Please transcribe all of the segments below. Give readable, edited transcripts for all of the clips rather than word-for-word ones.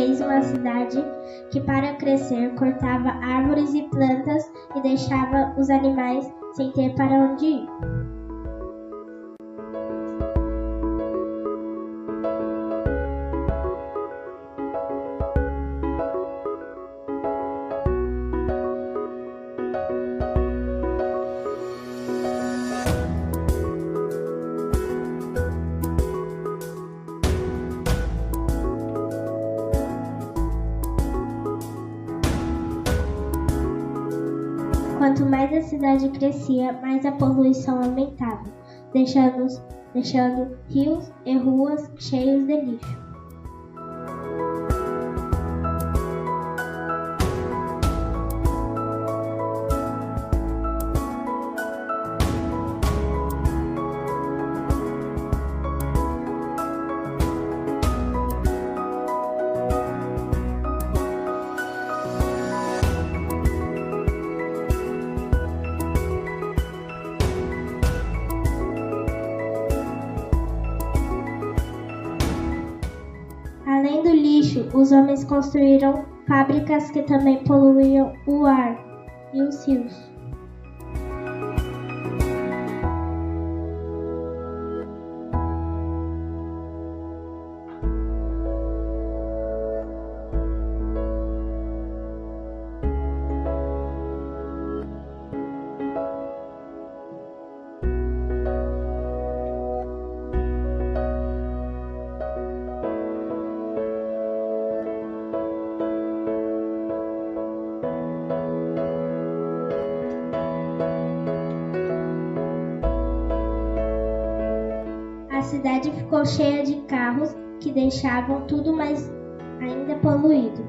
vez uma cidade que, para crescer, cortava árvores e plantas e deixava os animais sem ter para onde ir. Quanto mais a cidade crescia, mais a poluição aumentava, deixando rios e ruas cheios de lixo. Além do lixo, os homens construíram fábricas que também poluíam o ar e os rios. A cidade ficou cheia de carros que deixavam tudo mais ainda poluído.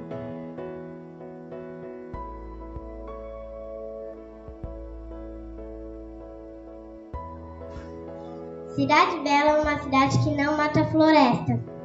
Cidade Bela é uma cidade que não mata a floresta.